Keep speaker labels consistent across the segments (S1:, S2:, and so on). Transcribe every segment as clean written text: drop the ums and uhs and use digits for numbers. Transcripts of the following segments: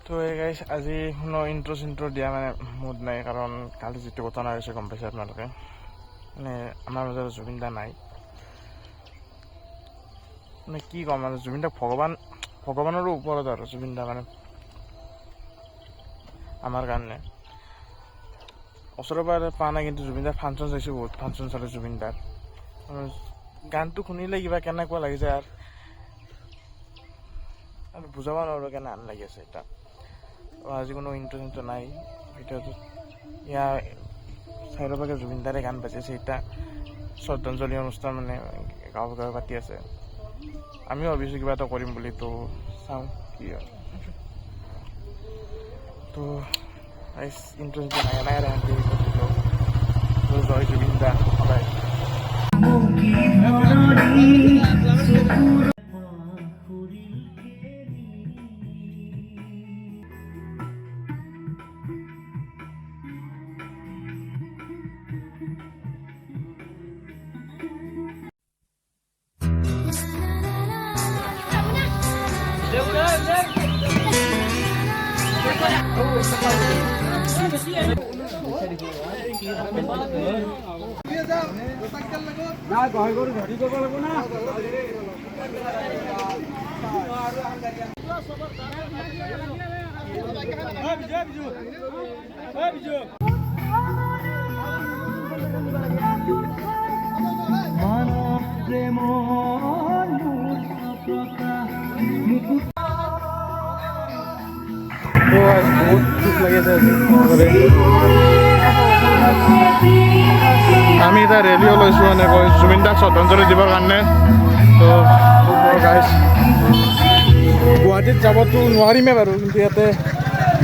S1: তো এই গাইছ আজি কোনো ইন্ট্ৰ দিয়া মানে মুড নাই, কাৰণ কালি যিটো ঘটনা হৈছে গম পাইছে আপোনালোকে। মানে আমাৰ মাজত জুবিন দা নাই, মানে কি ক'ম আৰু, জুবিন দা ভগৱানৰো ওপৰত আৰু জুবিন দা মানে আমাৰ কাৰণে। ওচৰৰ পৰা পোৱা নাই, কিন্তু জুবিন দাৰ ফাংচন চাইছোঁ, বহুত ফাংচন চালোঁ জুবিন দাৰ। গানটো শুনিলে কিবা কেনেকুৱা লাগিছে আৰু বুজাব নোৱাৰোঁ কেনে আন লাগি আছে এতিয়া। আজি কোনো ইন্ট্ৰ নাই ভিডিঅ'টোত। ইয়াৰ চাৰিওফালে জুবিন দাৰে গান বাজিছে। এতিয়া শ্ৰদ্ধাঞ্জলি অনুষ্ঠান মানে গাঁৱে গাঁৱে পাতি আছে। আমিও ভাবিছোঁ কিবা এটা কৰিম বুলি, তো চাওঁ কি হয়। তো ইন্ট্ৰ নাই জয় জুবিন দা সদায়। বহুত দুখ লাগিছে আমি এটা ৰেলীও লৈছোঁ এনেকৈ জুবিন দাক শ্ৰদ্ধাঞ্জলি দিবৰ কাৰণে। তো গাইজ গুৱাহাটীত যাবতো নোৱাৰিমেই বাৰু, কিন্তু ইয়াতে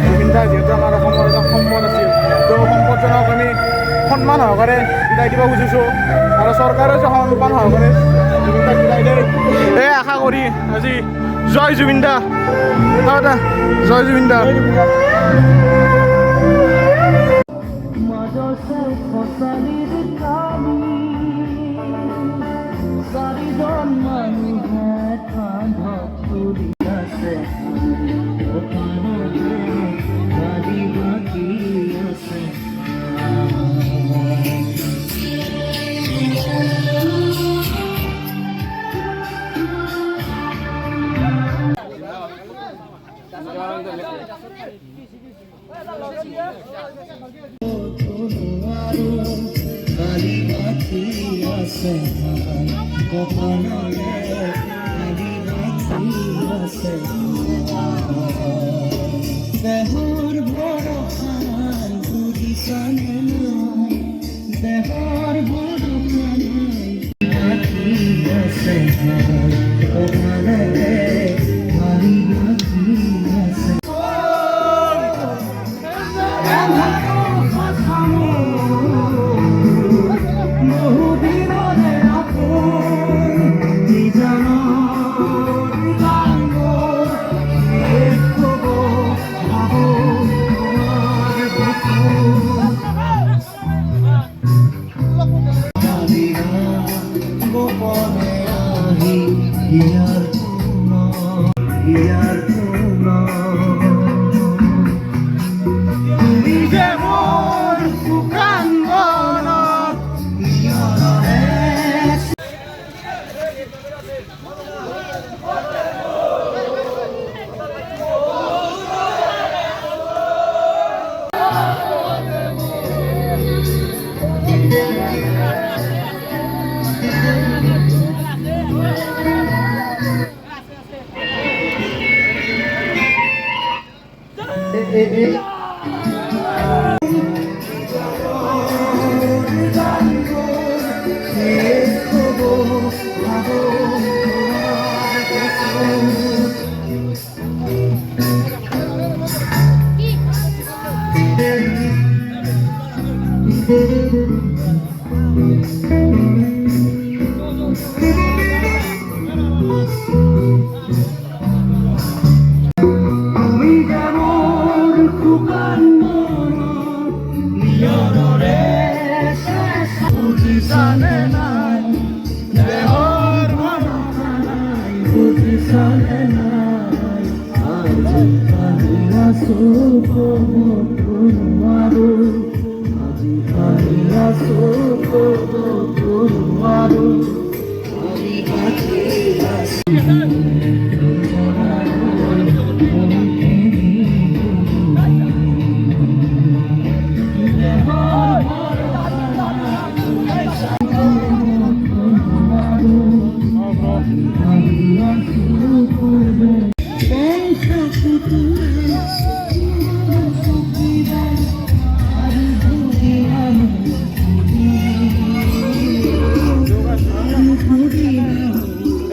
S1: জুবিন দা যিহেতু আমাৰ অসমৰ এটা সম্পদ আছিল, তো সম্পদজনক আমি সন্মান সহকাৰে বিদায় দিব খুজিছোঁ। আৰু চৰকাৰেও যে সন্মান সহকাৰে জুবিন দাক বিদায় দিয়ে, এই আশা কৰি আজি জয় জুবিন দা, জয় জুবিন দা।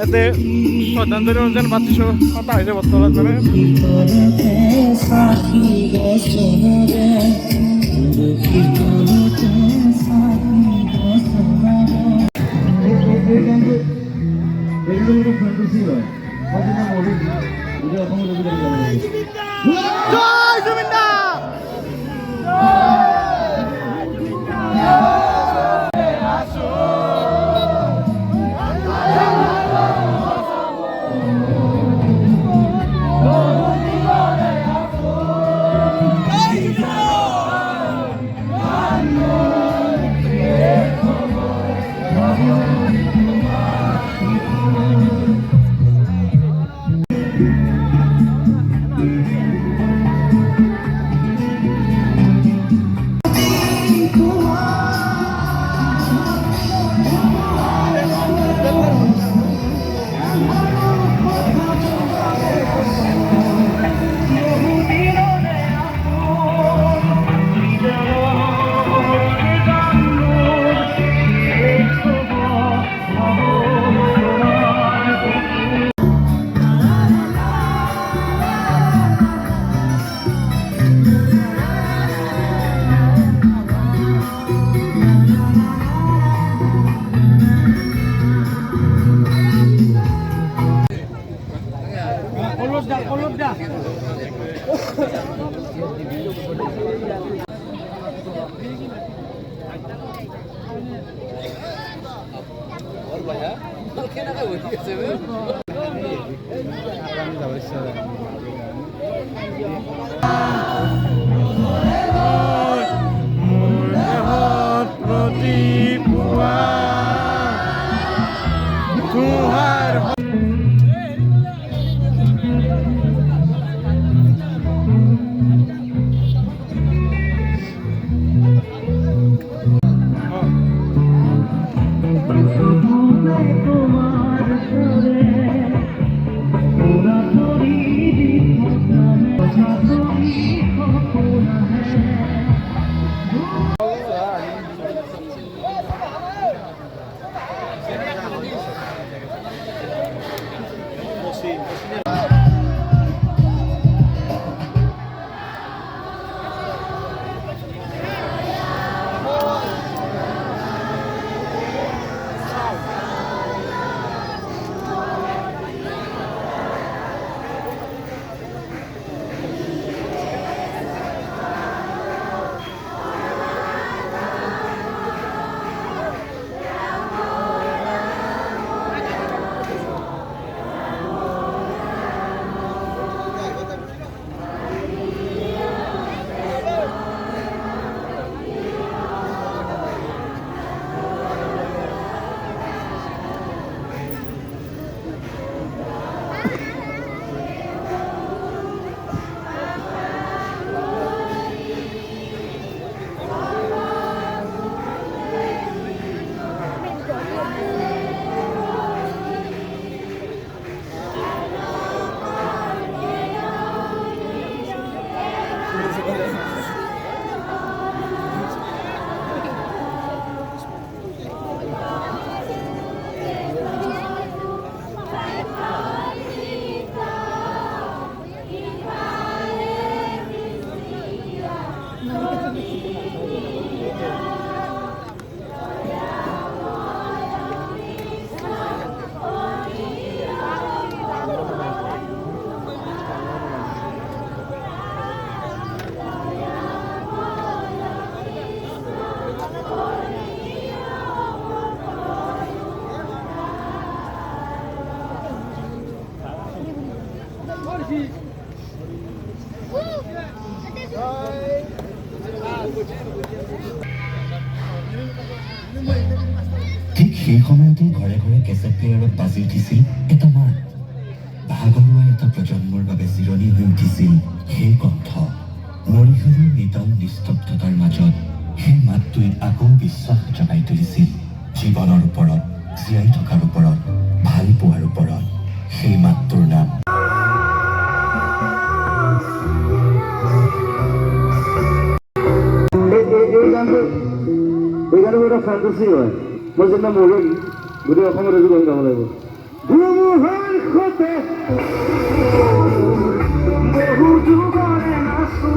S1: এতে শ্রদ্ধাঞ্জলি অনুষ্ঠান 2500 কথা হয়েছে বর্তমান মানে জয় জুবিন্দা
S2: ঠিক সেই সময়তে ঘৰে ঘৰে কেছেট প্লেয়াৰত বাজি উঠিছিল এটা মাত। ভাগৰুৱা এটা প্ৰজন্মৰ বাবে জিৰণি হৈ উঠিছিল সেই কণ্ঠ। মৰিশালৰ নিতম নিস্তব্ধতাৰ মাজত সেই মাতটোৱে আকৌ বিশ্বাস জগাই তুলিছিল জীৱনৰ ওপৰত, জীয়াই থকাৰ ওপৰত, ভাল পোৱাৰ ওপৰত। সেই মাতটোৰ নাম
S3: এই গানটো এটা ফেণ্টাচি হয়। মই যেতিয়া মৰিম গোটেই অসমত এইটো গান গাব লাগিব। ধুমুহাৰ সতে বহু যুগৰে নাচো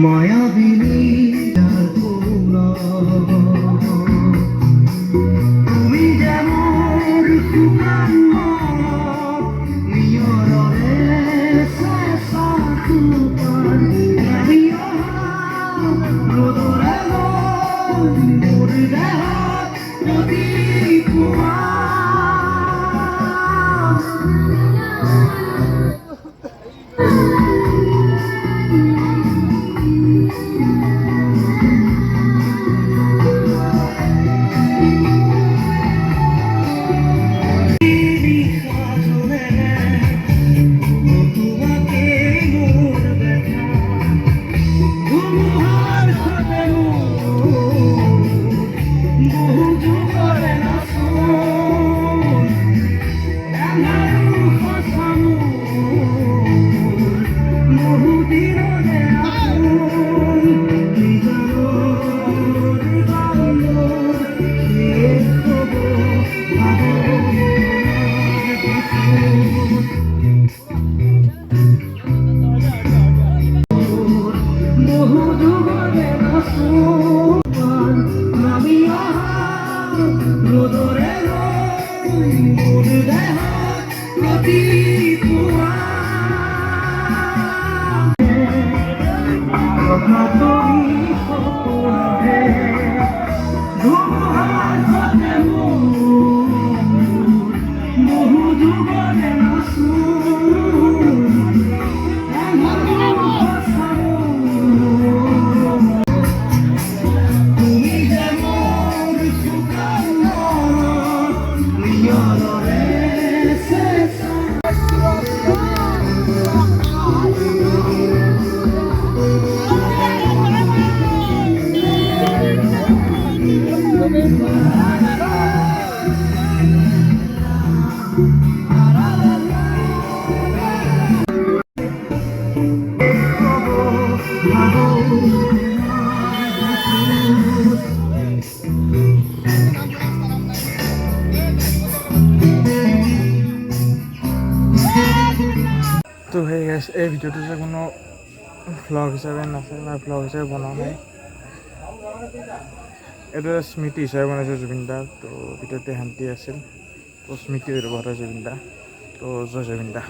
S3: মায়াবিনী তুমি যেমন সুকান্ন নিয়ররে শেষা কুপান রোদরে মোর দেহ নদী কুয়া
S1: তো সেই গাইছ এই ভিডিঅ'টো যে কোনো ভ্লগ হিচাপে নাছিল বা ভ্লগ হিচাপে বনোৱা নাই, এইটো স্মৃতি হিচাপে বনাইছোঁ জুবিন দাৰ। তো ভিডিঅ'টো শান্তি আছিল, তো স্মৃতি হৈ ৰ'ব জুবিন দা। তো জয় জুবিন দা।